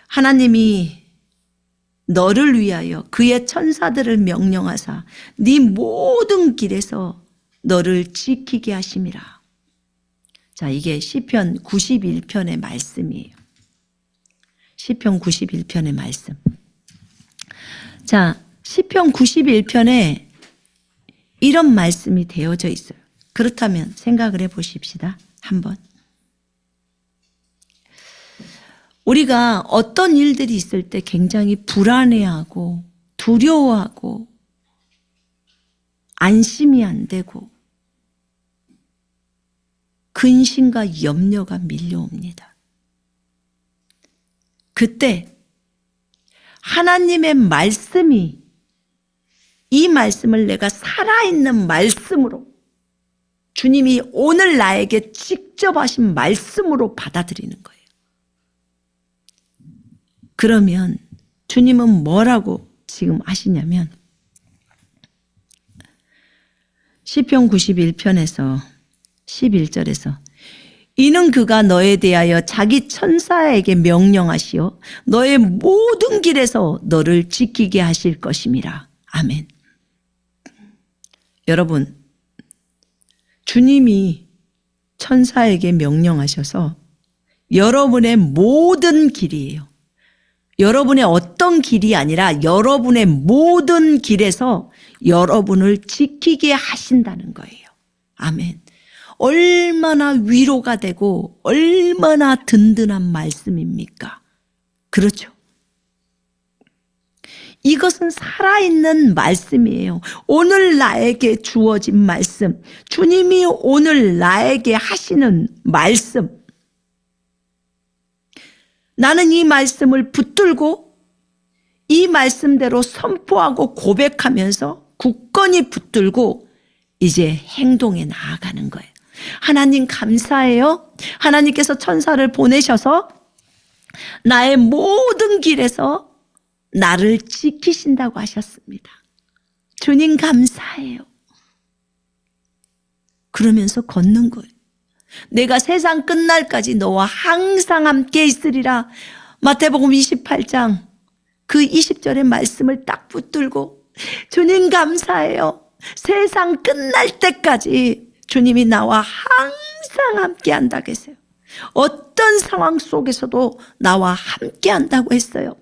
하나님이 너를 위하여 그의 천사들을 명령하사 네 모든 길에서 너를 지키게 하심이라. 자, 이게 시편 91편의 말씀이에요. 시편 91편의 말씀. 자, 시편 91편에 이런 말씀이 되어져 있어요. 그렇다면 생각을 해보십시다. 한번. 우리가 어떤 일들이 있을 때 굉장히 불안해하고 두려워하고 안심이 안 되고 근심과 염려가 밀려옵니다. 그때 하나님의 말씀이, 이 말씀을 내가 살아있는 말씀으로, 주님이 오늘 나에게 직접 하신 말씀으로 받아들이는 거예요. 그러면 주님은 뭐라고 지금 하시냐면 시편 91편에서 11절에서 이는 그가 너에 대하여 자기 천사에게 명령하시어 너의 모든 길에서 너를 지키게 하실 것임이라. 아멘. 여러분, 주님이 천사에게 명령하셔서 여러분의 모든 길이에요. 여러분의 어떤 길이 아니라 여러분의 모든 길에서 여러분을 지키게 하신다는 거예요. 아멘. 얼마나 위로가 되고 얼마나 든든한 말씀입니까? 그렇죠. 이것은 살아있는 말씀이에요. 오늘 나에게 주어진 말씀, 주님이 오늘 나에게 하시는 말씀. 나는 이 말씀을 붙들고 이 말씀대로 선포하고 고백하면서 굳건히 붙들고 이제 행동에 나아가는 거예요. 하나님 감사해요. 하나님께서 천사를 보내셔서 나의 모든 길에서 나를 지키신다고 하셨습니다. 주님 감사해요. 그러면서 걷는 거예요. 내가 세상 끝날까지 너와 항상 함께 있으리라. 마태복음 28장 그 20절의 말씀을 딱 붙들고 주님 감사해요. 세상 끝날 때까지 주님이 나와 항상 함께 한다고 했어요. 어떤 상황 속에서도 나와 함께 한다고 했어요.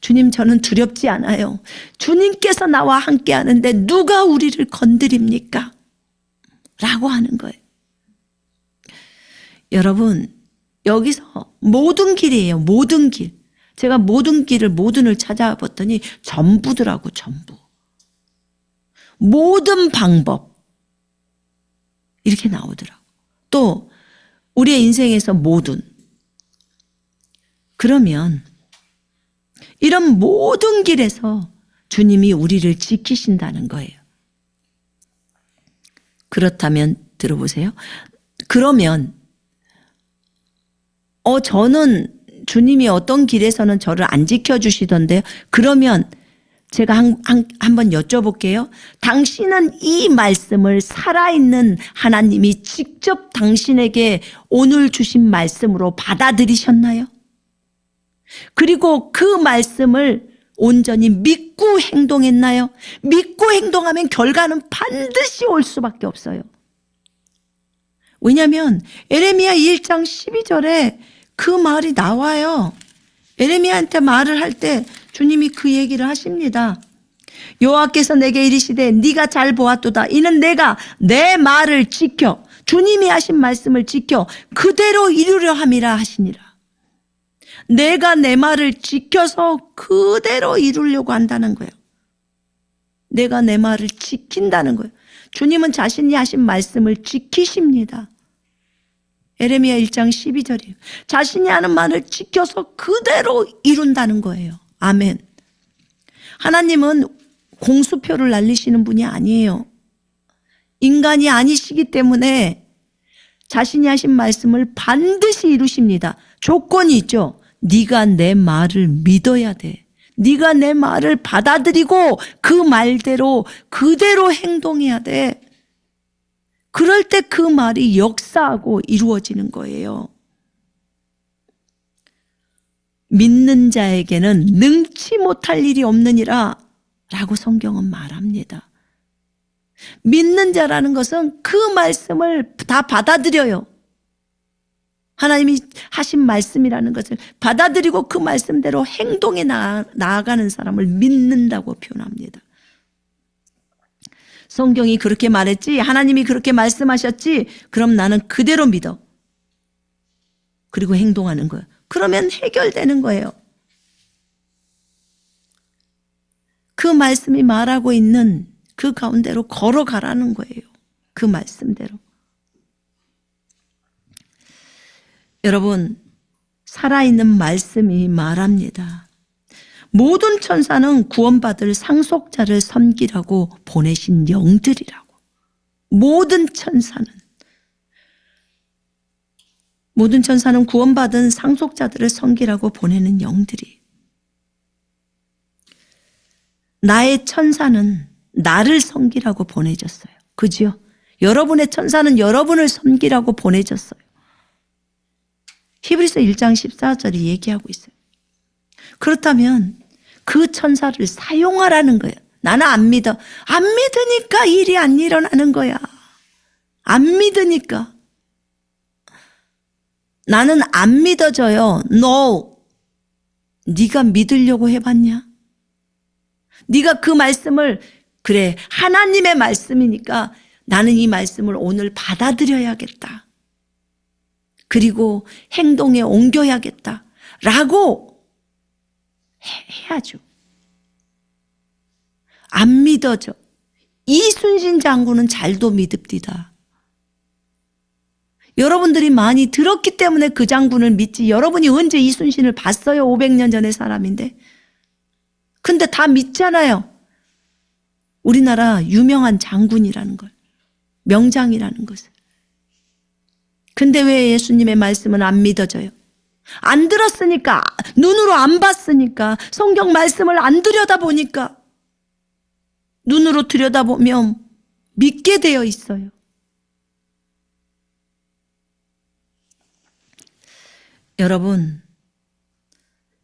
주님, 저는 두렵지 않아요. 주님께서 나와 함께 하는데 누가 우리를 건드립니까? 라고 하는 거예요. 여러분, 여기서 모든 길이에요. 모든 길. 제가 모든을 찾아봤더니 전부더라고, 전부. 모든 방법. 이렇게 나오더라고. 또 우리의 인생에서 모든. 그러면 이런 모든 길에서 주님이 우리를 지키신다는 거예요. 그렇다면 들어보세요. 그러면 저는 주님이 어떤 길에서는 저를 안 지켜주시던데요. 그러면 제가 한번 여쭤볼게요. 당신은 이 말씀을 살아있는 하나님이 직접 당신에게 오늘 주신 말씀으로 받아들이셨나요? 그리고 그 말씀을 온전히 믿고 행동했나요? 믿고 행동하면 결과는 반드시 올 수밖에 없어요. 왜냐하면 에레미야 1장 12절에 그 말이 나와요. 에레미야한테 말을 할 때 주님이 그 얘기를 하십니다. 여호와께서 내게 이르시되 네가 잘 보았도다. 이는 내가 내 말을 지켜 주님이 하신 말씀을 지켜 그대로 이루려 함이라 하시니라. 내가 내 말을 지켜서 그대로 이루려고 한다는 거예요. 내가 내 말을 지킨다는 거예요. 주님은 자신이 하신 말씀을 지키십니다. 에레미야 1장 12절이에요. 자신이 하는 말을 지켜서 그대로 이룬다는 거예요. 아멘. 하나님은 공수표를 날리시는 분이 아니에요. 인간이 아니시기 때문에 자신이 하신 말씀을 반드시 이루십니다. 조건이 있죠. 네가 내 말을 믿어야 돼. 네가 내 말을 받아들이고 그 말대로 그대로 행동해야 돼. 그럴 때 그 말이 역사하고 이루어지는 거예요. 믿는 자에게는 능치 못할 일이 없느니라 라고 성경은 말합니다. 믿는 자라는 것은 그 말씀을 다 받아들여요. 하나님이 하신 말씀이라는 것을 받아들이고 그 말씀대로 행동에 나아가는 사람을 믿는다고 표현합니다. 성경이 그렇게 말했지, 하나님이 그렇게 말씀하셨지, 그럼 나는 그대로 믿어. 그리고 행동하는 거예요. 그러면 해결되는 거예요. 그 말씀이 말하고 있는 그 가운데로 걸어가라는 거예요. 그 말씀대로. 여러분, 살아있는 말씀이 말합니다. 모든 천사는 구원받을 상속자를 섬기라고 보내신 영들이라고. 모든 천사는 구원받은 상속자들을 섬기라고 보내는 영들이. 나의 천사는 나를 섬기라고 보내졌어요. 그죠? 여러분의 천사는 여러분을 섬기라고 보내졌어요. 히브리서 1장 14절이 얘기하고 있어요. 그렇다면 그 천사를 사용하라는 거예요. 나는 안 믿어. 안 믿으니까 일이 안 일어나는 거야. 안 믿으니까. 나는 안 믿어져요. No. 네가 믿으려고 해봤냐? 네가 그 말씀을 그래 하나님의 말씀이니까 나는 이 말씀을 오늘 받아들여야겠다. 그리고 행동에 옮겨야겠다. 라고 해야죠. 안 믿어져. 이순신 장군은 잘도 믿읍디다. 여러분들이 많이 들었기 때문에 그 장군을 믿지. 여러분이 언제 이순신을 봤어요? 500년 전의 사람인데. 근데 다 믿잖아요. 우리나라 유명한 장군이라는 걸. 명장이라는 것을. 근데 왜 예수님의 말씀은 안 믿어져요? 안 들었으니까, 눈으로 안 봤으니까, 성경 말씀을 안 들여다보니까, 눈으로 들여다보면 믿게 되어 있어요. 여러분,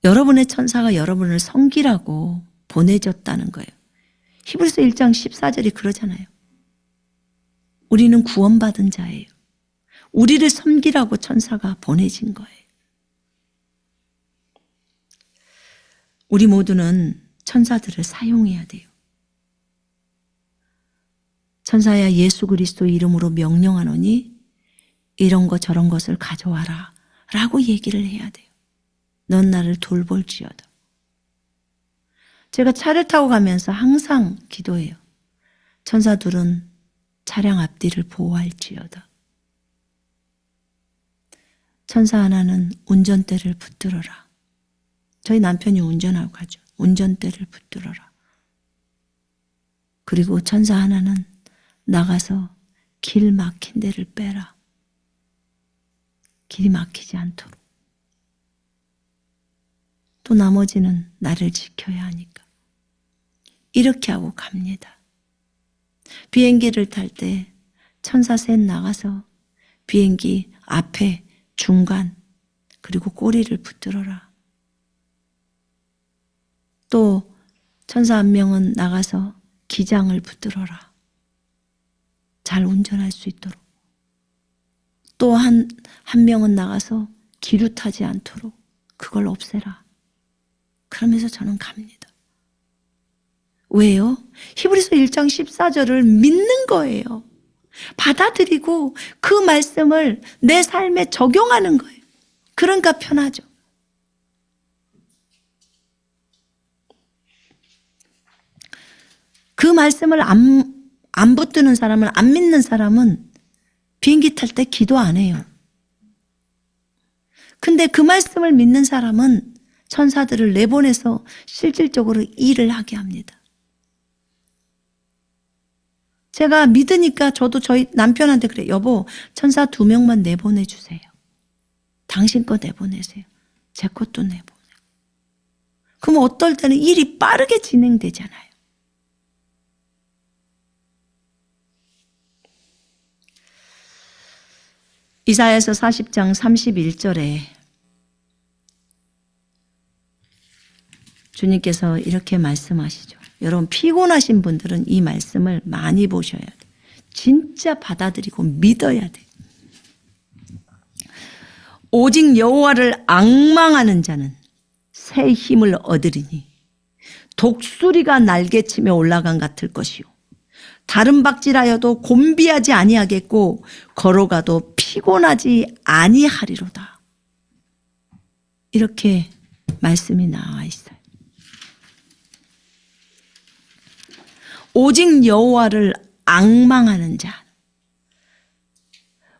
여러분의 천사가 여러분을 섬기라고 보내졌다는 거예요. 히브리서 1장 14절이 그러잖아요. 우리는 구원받은 자예요. 우리를 섬기라고 천사가 보내진 거예요. 우리 모두는 천사들을 사용해야 돼요. 천사야 예수 그리스도 이름으로 명령하노니 이런 것 저런 것을 가져와라 라고 얘기를 해야 돼요. 넌 나를 돌볼지어다. 제가 차를 타고 가면서 항상 기도해요. 천사들은 차량 앞뒤를 보호할지어다. 천사 하나는 운전대를 붙들어라. 저희 남편이 운전하고 가죠. 운전대를 붙들어라. 그리고 천사 하나는 나가서 길 막힌 데를 빼라. 길이 막히지 않도록. 또 나머지는 나를 지켜야 하니까. 이렇게 하고 갑니다. 비행기를 탈 때 천사 셋 나가서 비행기 앞에, 중간, 그리고 꼬리를 붙들어라. 또 천사 한 명은 나가서 기장을 붙들어라. 잘 운전할 수 있도록. 또 한 명은 나가서 기류타지 않도록 그걸 없애라. 그러면서 저는 갑니다. 왜요? 히브리서 1장 14절을 믿는 거예요. 받아들이고 그 말씀을 내 삶에 적용하는 거예요. 그러니까 편하죠. 그 말씀을 안 붙드는 사람은, 안 믿는 사람은 비행기 탈 때 기도 안 해요. 근데 그 말씀을 믿는 사람은 천사들을 내보내서 실질적으로 일을 하게 합니다. 제가 믿으니까 저도 저희 남편한테 그래요. 여보, 천사 2명만 내보내주세요. 당신 거 내보내세요. 제 것도 내보내고. 그럼 어떨 때는 일이 빠르게 진행되잖아요. 이사야서 40장 31절에 주님께서 이렇게 말씀하시죠. 여러분 피곤하신 분들은 이 말씀을 많이 보셔야 돼요. 진짜 받아들이고 믿어야 돼요. 오직 여호와를 앙망하는 자는 새 힘을 얻으리니 독수리가 날개치며 올라간 같을 것이요 다른 박질하여도 곤비하지 아니하겠고 걸어가도 피곤하지 아니하리로다. 이렇게 말씀이 나와 있어요. 오직 여호와를 앙망하는 자.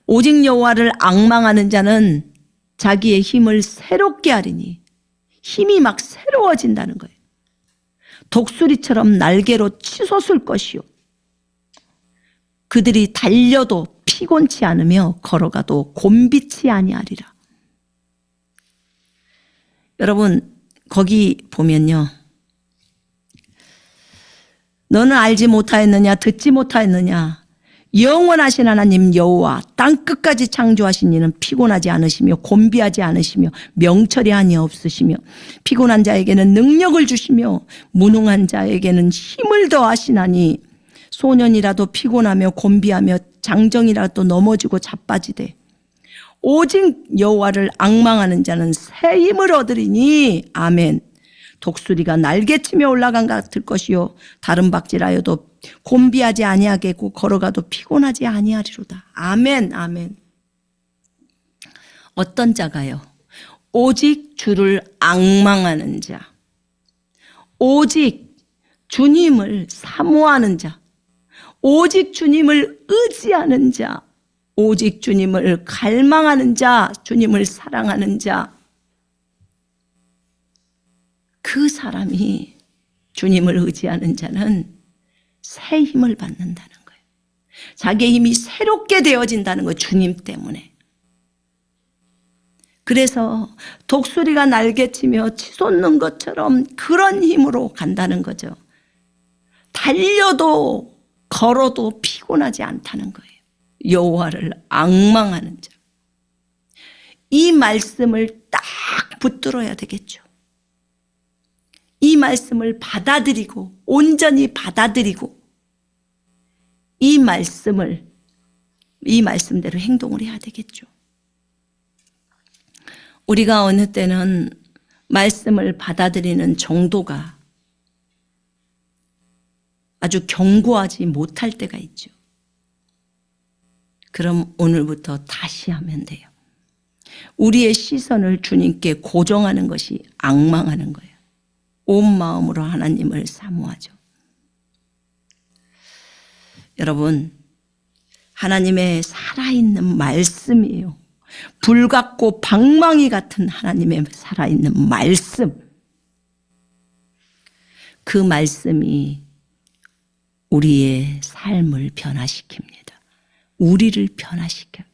오직 여호와를 앙망하는 자는 자기의 힘을 새롭게 하리니 힘이 막 새로워진다는 거예요. 독수리처럼 날개로 치솟을 것이요 그들이 달려도 피곤치 않으며 걸어가도 곤비치 아니하리라. 여러분 거기 보면요. 너는 알지 못하였느냐 듣지 못하였느냐 영원하신 하나님 여호와 땅끝까지 창조하신 이는 피곤하지 않으시며 곤비하지 않으시며 명철이 한이 없으시며 피곤한 자에게는 능력을 주시며 무능한 자에게는 힘을 더하시나니 소년이라도 피곤하며 곤비하며 장정이라도 넘어지고 자빠지되 오직 여호와를 앙망하는 자는 새 힘을 얻으리니 아멘. 독수리가 날개치며 올라간 것 같을 것이요 다른 박질하여도 곤비하지 아니하겠고 걸어가도 피곤하지 아니하리로다. 아멘. 아멘. 어떤 자가요? 오직 주를 앙망하는 자, 오직 주님을 사모하는 자, 오직 주님을 의지하는 자, 오직 주님을 갈망하는 자, 주님을 사랑하는 자, 그 사람이 주님을 의지하는 자는 새 힘을 받는다는 거예요. 자기의 힘이 새롭게 되어진다는 거예요. 주님 때문에. 그래서 독수리가 날개치며 치솟는 것처럼 그런 힘으로 간다는 거죠. 달려도 걸어도 피곤하지 않다는 거예요. 여호와를 앙망하는 자. 이 말씀을 딱 붙들어야 되겠죠. 이 말씀을 받아들이고 온전히 받아들이고 이 말씀대로 행동을 해야 되겠죠. 우리가 어느 때는 말씀을 받아들이는 정도가 아주 견고하지 못할 때가 있죠. 그럼 오늘부터 다시 하면 돼요. 우리의 시선을 주님께 고정하는 것이 앙망하는 거예요. 온 마음으로 하나님을 사모하죠. 여러분, 하나님의 살아있는 말씀이에요. 불같고 방망이 같은 하나님의 살아있는 말씀. 그 말씀이 우리의 삶을 변화시킵니다. 우리를 변화시켜요.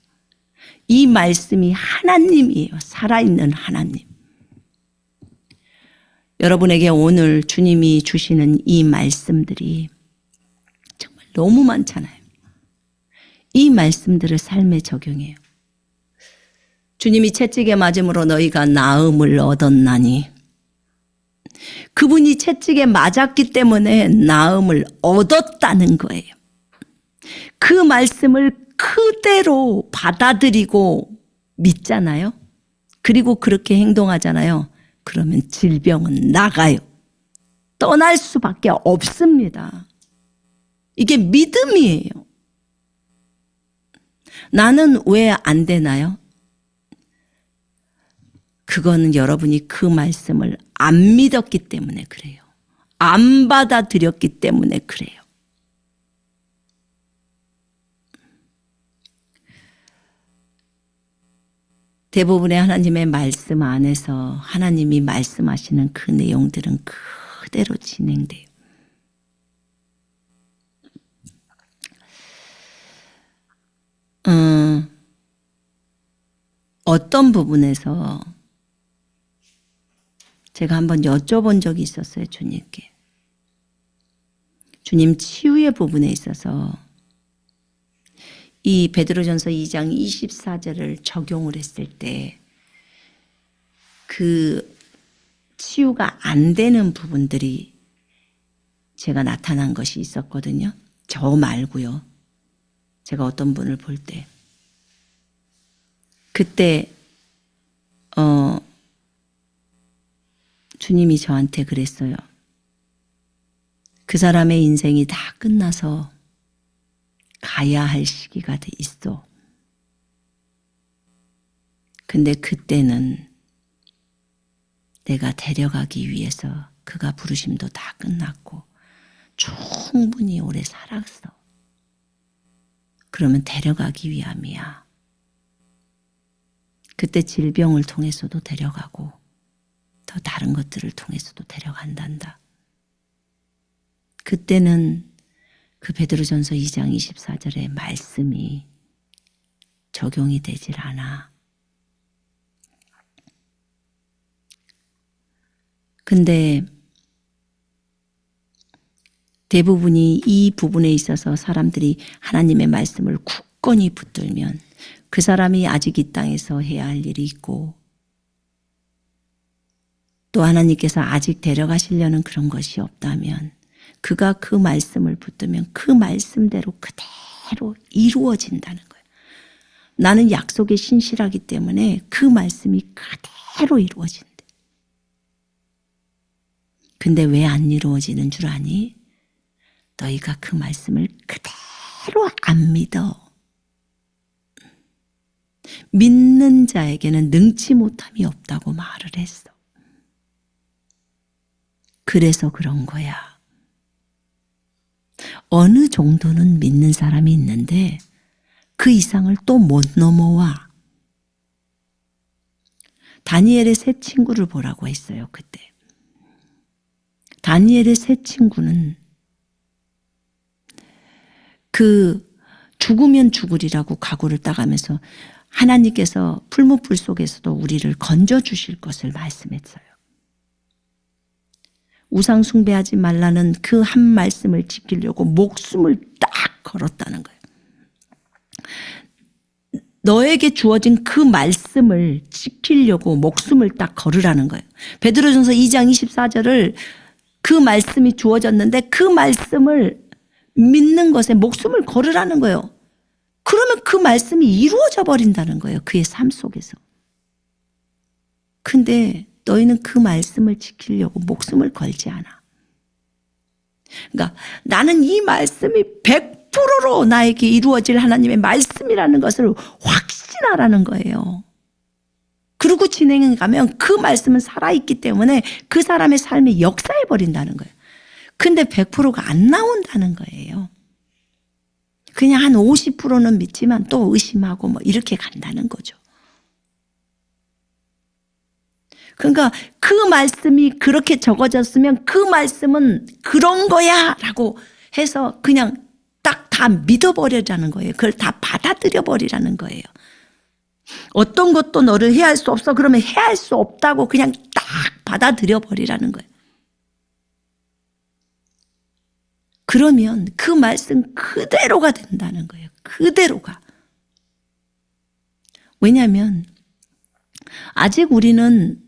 이 말씀이 하나님이에요. 살아있는 하나님. 여러분에게 오늘 주님이 주시는 이 말씀들이 정말 너무 많잖아요. 이 말씀들을 삶에 적용해요. 주님이 채찍에 맞음으로 너희가 나음을 얻었나니, 그분이 채찍에 맞았기 때문에 나음을 얻었다는 거예요. 그 말씀을 그대로 받아들이고 믿잖아요. 그리고 그렇게 행동하잖아요. 그러면 질병은 나가요. 떠날 수밖에 없습니다. 이게 믿음이에요. 나는 왜 안 되나요? 그거는 여러분이 그 말씀을 안 믿었기 때문에 그래요. 안 받아들였기 때문에 그래요. 대부분의 하나님의 말씀 안에서 하나님이 말씀하시는 그 내용들은 그대로 진행돼요. 어떤 부분에서 제가 한번 여쭤본 적이 있었어요. 주님께. 주님, 치유의 부분에 있어서 이 베드로전서 2장 24절을 적용을 했을 때 그 치유가 안 되는 부분들이 제가 나타난 것이 있었거든요. 저 말고요. 제가 어떤 분을 볼 때. 그때 주님이 저한테 그랬어요. 그 사람의 인생이 다 끝나서 가야 할 시기가 돼 있어. 근데 그때는 내가 데려가기 위해서 그가 부르심도 다 끝났고 충분히 오래 살았어. 그러면 데려가기 위함이야. 그때 질병을 통해서도 데려가고 더 다른 것들을 통해서도 데려간단다. 그때는 그 베드로전서 2장 24절의 말씀이 적용이 되질 않아. 근데 대부분이 이 부분에 있어서 사람들이 하나님의 말씀을 굳건히 붙들면 그 사람이 아직 이 땅에서 해야 할 일이 있고 또 하나님께서 아직 데려가시려는 그런 것이 없다면 그가 그 말씀을 붙들면 그 말씀대로 그대로 이루어진다는 거예요. 나는 약속에 신실하기 때문에 그 말씀이 그대로 이루어진대. 근데 왜 안 이루어지는 줄 아니? 너희가 그 말씀을 그대로 안 믿어. 믿는 자에게는 능치 못함이 없다고 말을 했어. 그래서 그런 거야. 어느 정도는 믿는 사람이 있는데 그 이상을 또 못 넘어와. 다니엘의 세 친구를 보라고 했어요, 그때. 다니엘의 세 친구는 그 죽으면 죽으리라고 각오를 따가면서 하나님께서 풀무불 속에서도 우리를 건져주실 것을 말씀했어요. 우상 숭배하지 말라는 그 한 말씀을 지키려고 목숨을 딱 걸었다는 거예요. 너에게 주어진 그 말씀을 지키려고 목숨을 딱 걸으라는 거예요. 베드로전서 2장 24절을 그 말씀이 주어졌는데 그 말씀을 믿는 것에 목숨을 걸으라는 거예요. 그러면 그 말씀이 이루어져 버린다는 거예요. 그의 삶 속에서. 근데 너희는 그 말씀을 지키려고 목숨을 걸지 않아. 그러니까 나는 이 말씀이 100%로 나에게 이루어질 하나님의 말씀이라는 것을 확신하라는 거예요. 그리고 진행해 가면 그 말씀은 살아있기 때문에 그 사람의 삶이 역사해 버린다는 거예요. 근데 100%가 안 나온다는 거예요. 그냥 한 50%는 믿지만 또 의심하고 뭐 이렇게 간다는 거죠. 그러니까 그 말씀이 그렇게 적어졌으면 그 말씀은 그런 거야 라고 해서 그냥 딱 다 믿어버리라는 거예요. 그걸 다 받아들여 버리라는 거예요. 어떤 것도 너를 해할 수 없어. 그러면 해할 수 없다고 그냥 딱 받아들여 버리라는 거예요. 그러면 그 말씀 그대로가 된다는 거예요. 그대로가. 왜냐하면 아직 우리는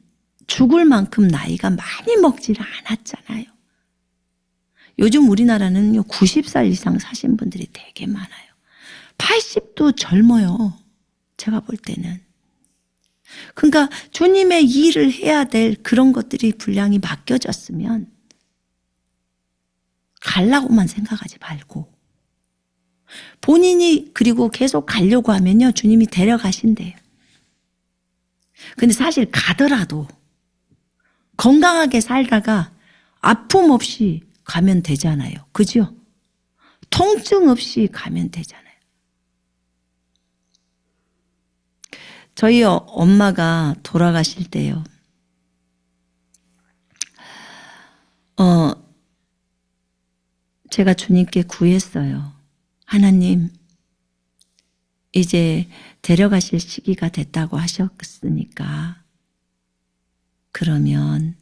죽을 만큼 나이가 많이 먹지를 않았잖아요. 요즘 우리나라는 90살 이상 사신 분들이 되게 많아요. 80도 젊어요. 제가 볼 때는. 그러니까 주님의 일을 해야 될 그런 것들이 분량이 맡겨졌으면 가려고만 생각하지 말고 본인이 그리고 계속 가려고 하면요. 주님이 데려가신대요. 근데 사실 가더라도 건강하게 살다가 아픔 없이 가면 되잖아요. 그죠? 통증 없이 가면 되잖아요. 저희 엄마가 돌아가실 때요. 제가 주님께 구했어요. 하나님, 이제 데려가실 시기가 됐다고 하셨으니까 그러면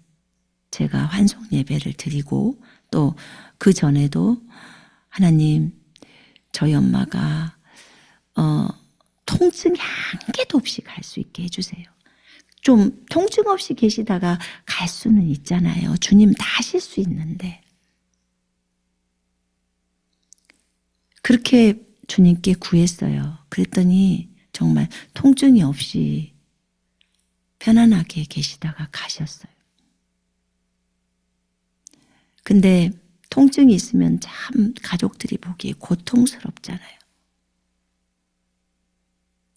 제가 환송 예배를 드리고 또 그 전에도 하나님, 저희 엄마가 통증이 한 개도 없이 갈 수 있게 해주세요. 좀 통증 없이 계시다가 갈 수는 있잖아요. 주님 다 하실 수 있는데. 그렇게 주님께 구했어요. 그랬더니 정말 통증이 없이 편안하게 계시다가 가셨어요. 근데 통증이 있으면 참 가족들이 보기에 고통스럽잖아요.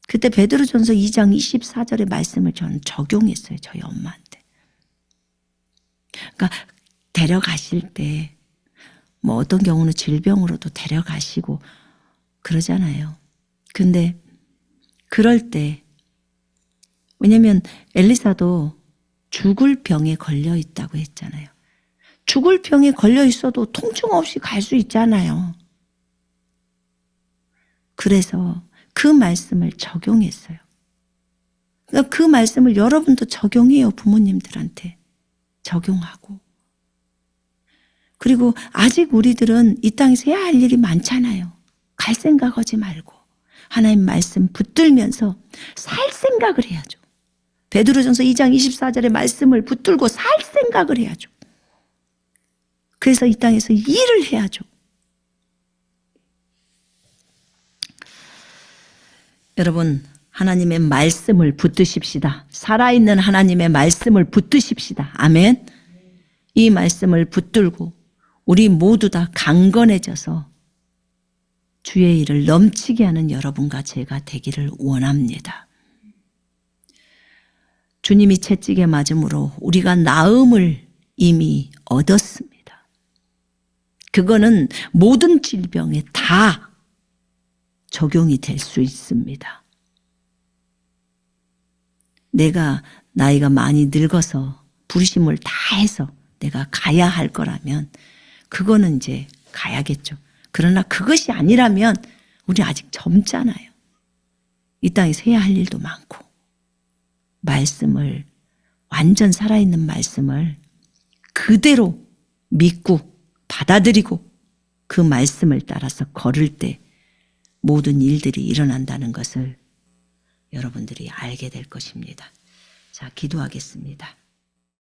그때 베드로전서 2장 24절의 말씀을 저는 적용했어요. 저희 엄마한테. 그러니까 데려가실 때 뭐 어떤 경우는 질병으로도 데려가시고 그러잖아요. 근데 그럴 때 왜냐면 엘리사도 죽을 병에 걸려 있다고 했잖아요. 죽을 병에 걸려 있어도 통증 없이 갈 수 있잖아요. 그래서 그 말씀을 적용했어요. 그러니까 그 말씀을 여러분도 적용해요. 부모님들한테 적용하고. 그리고 아직 우리들은 이 땅에서 해야 할 일이 많잖아요. 갈 생각하지 말고 하나님 말씀 붙들면서 살 생각을 해야죠. 베드로전서 2장 24절의 말씀을 붙들고 살 생각을 해야죠. 그래서 이 땅에서 일을 해야죠. 여러분, 하나님의 말씀을 붙드십시다. 살아있는 하나님의 말씀을 붙드십시다. 아멘. 이 말씀을 붙들고 우리 모두 다 강건해져서 주의 일을 넘치게 하는 여러분과 제가 되기를 원합니다. 주님이 채찍에 맞음으로 우리가 나음을 이미 얻었습니다. 그거는 모든 질병에 다 적용이 될 수 있습니다. 내가 나이가 많이 늙어서 부르심을 다 해서 내가 가야 할 거라면 그거는 이제 가야겠죠. 그러나 그것이 아니라면 우리 아직 젊잖아요. 이 땅에서 해야 할 일도 많고 말씀을 완전 살아있는 말씀을 그대로 믿고 받아들이고 그 말씀을 따라서 걸을 때 모든 일들이 일어난다는 것을 여러분들이 알게 될 것입니다. 자, 기도하겠습니다.